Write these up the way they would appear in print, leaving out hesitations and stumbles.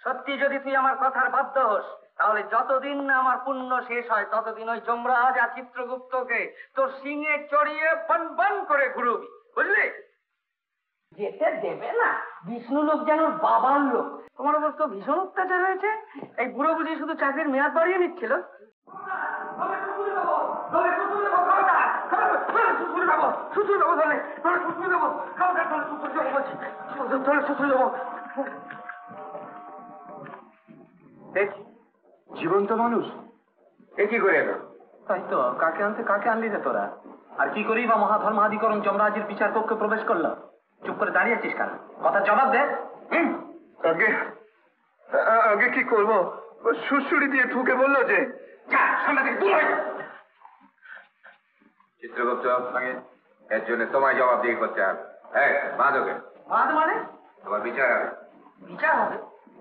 সত্যি যদি তুই আমার কথার বাধ্য হোস, তাহলে যতদিন না আমার পুণ্য শেষ হয় ততদিন ওই যমরাজ আর চিত্রগুপ্তকে তোর সিংহে চড়িয়ে বন বন করে ঘুরবি, বুঝলি? যেতে দেবে না। বিষ্ণু লোক যেন বাবার লোক। তোমার উপর তো ভীষণ অত্যাচার হয়েছে। এই বুড়ো বুঝি শুধু চাকরির মেয়াদ বাড়িয়ে নিচ্ছিল। জীবন্ত মানুষ এ কি করে এলো? তাই তো, কাকে আনলি রে তোরা? আর কি করি বা মহাধর্মাধিকরণ যমরাজের বিচার কক্ষে প্রবেশ করলো? চুপ করে দাঁড়িয়ে আছিস কেন? কথার জবাব দে। আগে আগে কি করবো? সুড়সুড়ি দিয়ে ঠুকে বললো যে সামনে থেকে দূর হয়ে। চিত্রগুপ্ত, এর জন্য তোমায় জবাবদিহি করতে হবে। হ্যাঁ, বাঁধোকে। বাদ মানে? তোমার বিচার হবে। বিচার হবে?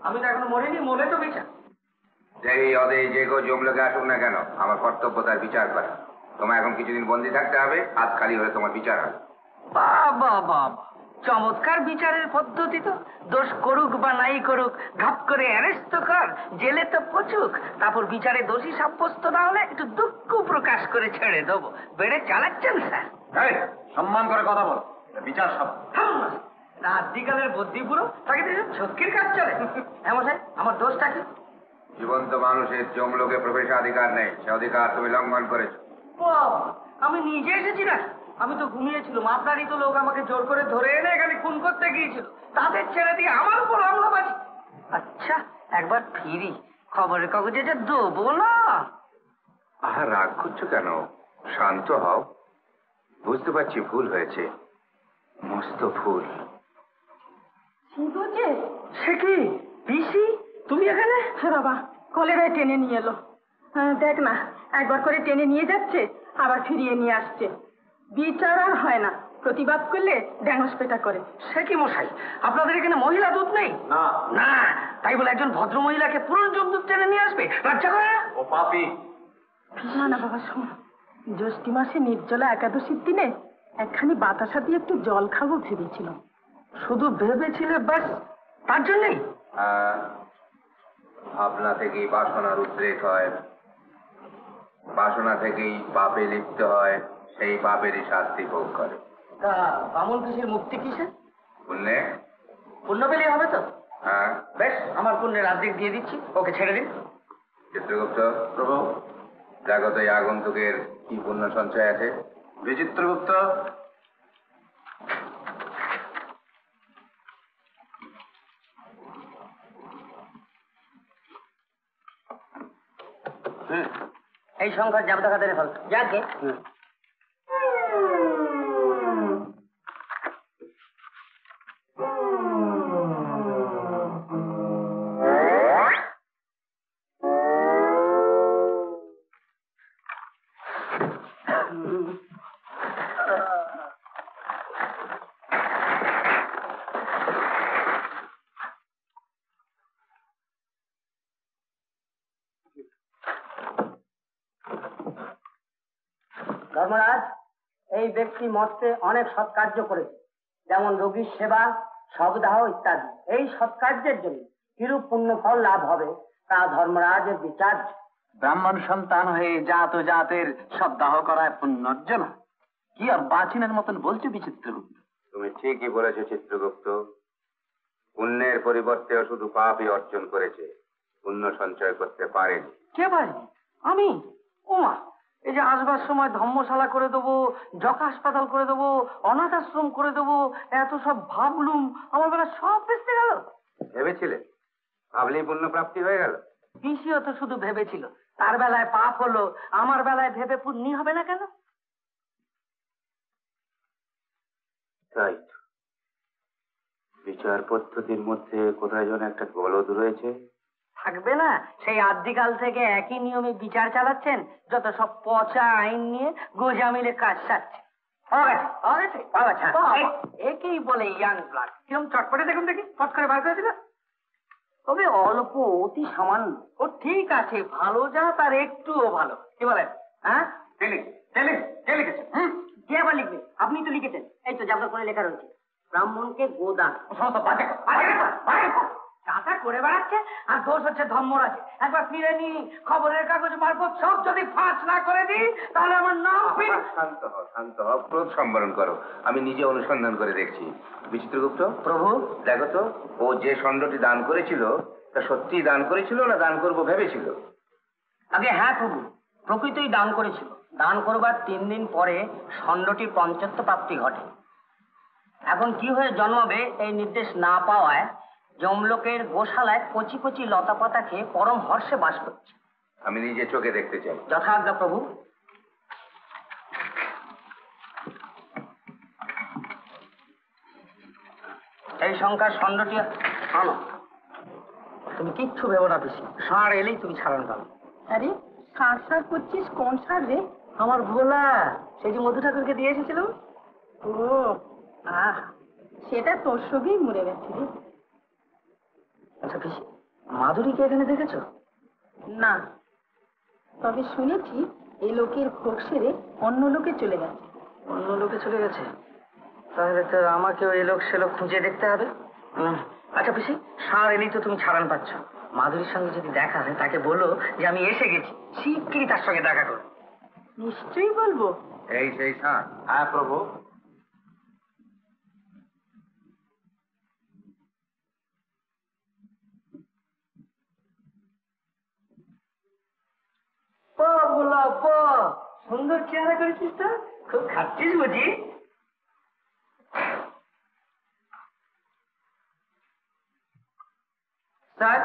আমি তো এখনো মরিনি, মরে তো বিচার। যেই অদে যে কেউ জমলোকে আসুক না কেন, আমার কর্তব্য তার বিচার করা। তোমায় এখন কিছুদিন বন্দি থাকতে হবে, হাত খালি হলে তোমার বিচার হবে। বাবা বাবা, চমৎকার বিচারের পদ্ধতি তো। দোষ করুক বা নাই করুক, ঘাপ করে অ্যারেস্ট তো কর, জেলে তো পচুক, তারপর বিচারে দোষী সাব্যস্ত না হলে একটু দুঃখ প্রকাশ করে ছেড়ে দেবো। বেড়ে চালাচ্ছেন স্যার। সম্মান করে কথা বল, বিচার সভা। রাত্রিকালের বুদ্ধি পুরো তাকে ঝক্কির কাজ চলে। এমন আমার দোষটা কি? জীবন্ত মানুষের জমলোকে প্রবেশাধিকার নেই, সে অধিকার তুমি লঙ্ঘন করেছো। আমি নিজে এসেছি না, আমি তো ঘুমিয়েছিলাম। আপনারই তো লোক আমাকে জোর করে ধরে এনে এখানে খুন করতে গিয়েছিল, তাদের ছেড়ে দিয়ে আমার উপর হামলাবাজি। আচ্ছা, একবার ফিরি, খবরের কাগজে যে দেবো না। আহা, রাগ করছো কেন? শান্ত হও। বুঝতে পারছি ভুল হয়েছে, মস্ত ভুল। সে কি পিসি, তুমি এখানে? হ্যাঁ বাবা, কলেরায় টেনে নিয়ে এলো। দেখ না, একবার করে টেনে নিয়ে যাচ্ছে, আবার ফিরিয়ে নিয়ে আসছে। বিচার আর হয় না, প্রতিবাদ করলে ড্যাঙস পেটা করে। সে কি মশাই, আপনাদের এখানে মহিলা দুধ নেই? না না, তাই বলে একজন ভদ্র মহিলাকে পুরনো দুধ টেনে নিয়ে আসবে? লজ্জা করে না? ও পাপী। না না বাবা, শোন, জ্যৈষ্ঠ মাসে নির্জলা একাদশীর দিনে একখানি বাতাসা দিয়ে একটু জল খাবো ভেবেছিলাম। শুধু ভেবেছিলে ব্যাস, তার জন্যই? ভাবনা থেকেই বাসনার উদ্রেক হয়, বাসনা থেকেই পাপে লিপ্ত হয়, সেই পাপেরই শাস্তি ভোগ করে। তা বামন পিসির মুক্তি কিসে? বুঝলে? পুণ্য পেলেই হবে তো? হ্যাঁ। বেশ, আমার পুণ্যের অর্ধেক দিয়ে দিচ্ছি, ওকে ছেড়ে দিন। চিত্রগুপ্ত, প্রভু, জাগত এই আগন্তুকের কি পুণ্য সঞ্চয় আছে? বিচিত্রগুপ্ত, এই সংখ্যার জাবদা খাতারে ফল যাকে। ধর্মরাজ, এই ব্যক্তি মর্তে অনেক সৎকার্য করেছে, যেমন রোগীর সেবা, শবদাহ ইত্যাদি। এই সৎকার্যের জন্য কিরূপ পুণ্যফল লাভ হবে তা ধর্মরাজের বিচার। ব্রাহ্মণ সন্তান হয়ে জাত জাতের সদ্দাহ করায় পুণ্যর্জন। কি আর বাচিনের মতন বলছো বিচিত্রগুপ্ত? তুমি ঠিকই বলেছো চিত্রগুপ্ত। পুণ্যের পরিবর্তেও শুধু পাপই অর্জন করেছে, পুণ্য সঞ্চয় করতে পারেনি। কে পারেনি? আমি? ওমা, এই যে আসবার সময় ধর্মশালা করে দেবো, যক্ষা হাসপাতাল করে দেবো, অনাথ আশ্রম করে দেবো, এত সব ভাবলুম, আমার বেলা সব বেঁচতে গেল। ভেবেছিলে ভাবলেই পুণ্য প্রাপ্তি হয়ে গেল? পিসিও তো শুধু ভেবেছিল, তার বেলায় পাপ হলো, আমার বেলায় ভেবে পুণ্যি হবে না কেন? তাই তো, বিচার পদ্ধতির মধ্যে কোথায় যেন একটা গলদ রয়েছে। থাকবে না? সেই আদিকাল থেকে একই নিয়মে বিচার চালাচ্ছেন, যত সব পচা আইন নিয়ে গোজামিলে কাজ সারছে। একেই বলে ইয়াং ব্লাড। কিরম চটপটে দেখুন দেখি, ফট করে বার করে দিল। তবে অল্প, অতি সামান্য। ও ঠিক আছে, ভালো যা তার একটুও ভালো। কি বলেন? হ্যাঁ, কে লিখেছে? কে আবার লিখবে? আপনি তো লিখেছেন। এই তো জাবদা করে লেখা রয়েছে, ব্রাহ্মণকে গোদান। চাঁদা করে বেড়াচ্ছে আর দোষ হচ্ছে ধর্মরাজে। একবার ফিরে নি, খবরের কাগজ মারফত সব যদি ফাঁস না করে দিই তাহলে আমার নাম শান্ত হও, শান্ত হও, ক্রোধ সম্বরণ করো। আমি নিজে অনুসন্ধান করে দেখছি। বিচিত্রগুপ্ত প্রভু। দেখো তো, ও যে ষণ্ঢটি দান করেছিল তা সত্যিই দান করেছিল না দান করবো ভেবেছিল? আগে হ্যাঁ প্রভু, প্রকৃতই দান করেছিল। দান করবার 3 দিন পরে ষণ্ঢটির পঞ্চত্ব প্রাপ্তি ঘটে। এখন কি হয়ে জন্মাবে এই নির্দেশ না পাওয়ায় যমলোকের গোশালায় কচি কচি লতা পাতা খেয়ে পরম হর্ষে বাস করছে। আমি নিজে চোখে দেখতে চাই। যথাজ্ঞা প্রভু। এই সংখ্যার ষণ্ঢটি আনো। তুমি কিচ্ছু ভেবো না পিসি, ষাঁড় এলেই তুমি ছাড়ান পাবে। আরে সার সার করছিস, কোন সার রে? আমার ভোলা, সেই যে মধু ঠাকুরকে দিয়ে এসেছিলাম। ও আহ, সেটা তোর সঙ্গেই মরে গেছে রে। আচ্ছা পিসি, মাধুরীকে এখানে দেখেছো? না, তবে শুনেছি এই লোকের ভোগ সেরে অন্য লোকে চলে গেছে। অন্য লোকে চলে গেছে? তাহলে তো আমাকেও এই লোক সে লোক খুঁজে দেখতে হবে। আচ্ছা পিসি, ষাঁড় এলেই তো তুমি ছাড়ান পাচ্ছ। মাধুরীর সঙ্গে যদি দেখা হয় তাকে বলো যে আমি এসে গেছি, শিগগিরই তার সঙ্গে দেখা করো। নিশ্চয়ই বলবো। এই সেই ষাঁড়? হ্যাঁ প্রভু। সুন্দর চেহারা করেছিস তো, খুব খাচ্ছিস বুঝি? স্যার,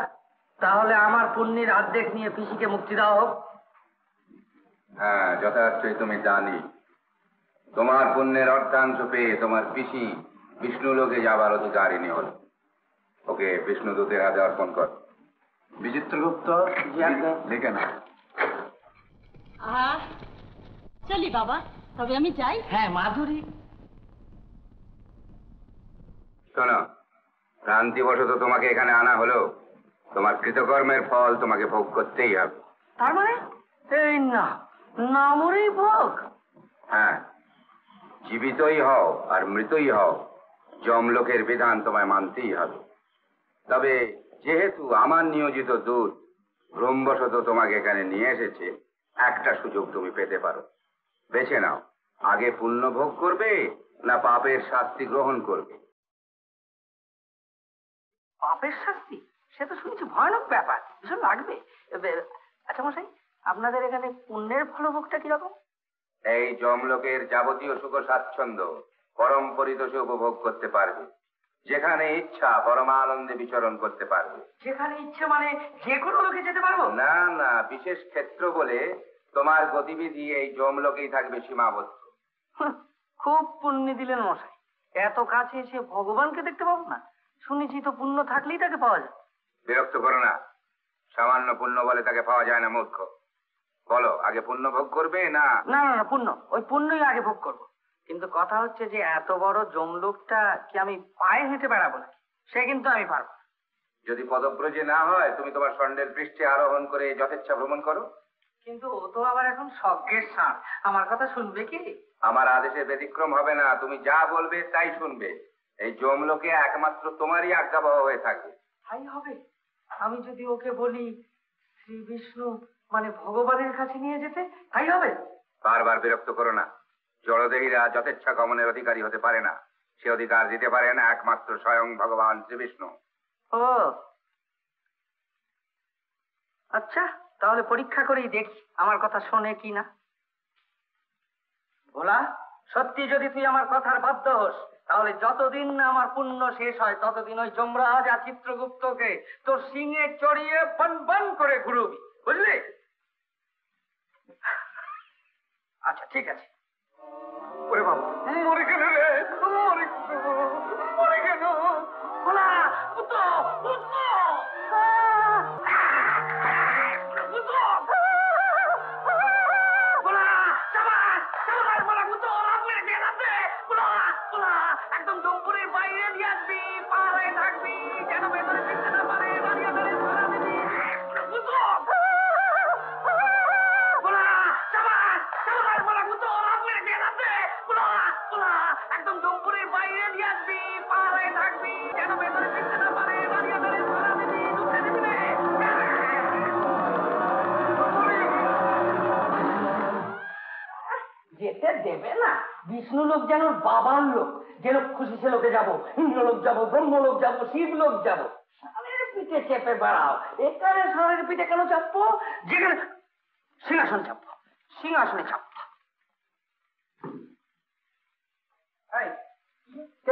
তাহলে আমার পুণ্যের অর্ধেক নিয়ে পিসিকে মুক্তি দেওয়া হোক। হ্যাঁ, যথার্থই তুমি জানি। তোমার পুণ্যের অর্ধাংশ পেয়ে তোমার পিসি বিষ্ণুলোকে যাবার অধিকারিণী হল। ওকে বিষ্ণুদূতের হাতে অর্পণ কর। বিচিত্রগুপ্ত লিখে না। চলি বাবা, তবে আমি যাই। হ্যাঁ মাধুরী। শোনো, ভ্রান্তিবশত তোমাকে এখানে আনা হলো, তোমার কৃতকর্মের ফল তোমাকে ভোগ করতেই হবে। তার মানে এই না, না মরেই ভোগ? হ্যাঁ, জীবিতই হও আর মৃতই হও, যমলোকের বিধান তোমায় মানতেই হবে। তবে যেহেতু আমার নিয়োজিত দূত ভ্রমবশত তোমাকে এখানে নিয়ে এসেছে, একটা সুযোগ তুমি পেতে পারো। বেছে নাও, আগে পুণ্য ভোগ করবে না পাপের শাস্তি গ্রহণ করবে। পাপের শাস্তি? সে তো শুনেছি ভয়ানক ব্যাপার, ভীষণ লাগবে। আচ্ছা মশাই, আপনাদের এখানে পুণ্যের ফলভোগটা কিরকম? এই যমলোকের যাবতীয় সুখ স্বাচ্ছন্দ্য পরম পরিতোষে উপভোগ করতে পারবে। যেখানে ইচ্ছা পরমানন্দে বিচরণ করতে পারবে। যেখানে ইচ্ছে মানে যে কোনো লোকে যেতে পারবো? না না, বিশেষ ক্ষেত্র বলে তোমার গতিবিধি এই যমলোকেই থাকবে সীমাবদ্ধ। খুব পুণ্য দিলেন মশাই, এত কাছে এসে ভগবানকে দেখতে পাবো না? শুনেছি তো পুণ্য থাকলেই তাকে পাওয়া যায়। বিরক্ত করো না, সামান্য পুণ্য বলে তাকে পাওয়া যায় না মূর্খ। বলো, আগে পুণ্য ভোগ করবে না? না না না, পুণ্য, ওই পুণ্যই আগে ভোগ করবো। কিন্তু কথা হচ্ছে যে এত বড় জমলোকটা কি আমি পায়ে হেঁটে বেড়াবো নাকি? সে কিন্তু আমি পারবো না। যদি পদব্রজে না হয়, তুমি তোমার ষণ্ঢের পৃষ্ঠে আরোহণ করে যথেচ্ছা ভ্রমণ করো। কিন্তু ও তো আবার এখন স্বর্গের ষাঁড়, আমার কথা শুনবে কি? আমার আদেশের ব্যতিক্রম হবে না, তুমি যা বলবে তাই শুনবে। এই যমলোকে একমাত্র তোমারই আজ্ঞাবহ হয়ে থাকবে। তাই হবে? আমি যদি ওকে বলি শ্রী বিষ্ণু মানে ভগবানের কাছে নিয়ে যেতে, তাই হবে? বারবার বিরক্ত করো না। জড়দেহীরা যথেচ্ছা গমনের অধিকারী হতে পারে না। সে অধিকার দিতে পারেন একমাত্র স্বয়ং ভগবান শ্রীবিষ্ণু। ও আচ্ছা, তাহলে পরীক্ষা করেই দেখি আমার কথা শোনে কি না। ভোলা, সত্যি যদি তুই আমার কথার বাধ্য হোস, তাহলে যতদিন না আমার পুণ্য শেষ হয় ততদিন ওই যমরাজ আর চিত্রগুপ্তকে তোর সিংহে চড়িয়ে বন বন করে ঘুরবি, বুঝলি? আচ্ছা ঠিক আছে। ওরে বাবা, মরে গেল রে, মরে গেল, মরে গেল। ভোলা, উঠো, উঠো। একদম জম্পুরের বাইরে নিয়ে আসবি, পাহাড়ে থাকবি, যেন ভেতরে ফিরতে না পারে। দাঁড়িয়ে দাঁড়িয়ে ধরা দিবি। ভোলা, চাবাস, চাবাস, ভোলা, যেতে দেবে না। বিষ্ণু লোক যেন বাবার লোক, যে লোক খুশি সে লোকে যাবো, ইন্দ্রলোক যাবো, ব্রহ্মলোক যাবো, শিবলোক যাবো। সালের পিঠে চেপে বেড়াও। এখানে সালের পিঠে কেন চাপবো? যেখানে সিংহাসন চাপবো, সিংহাসনে চাপবো।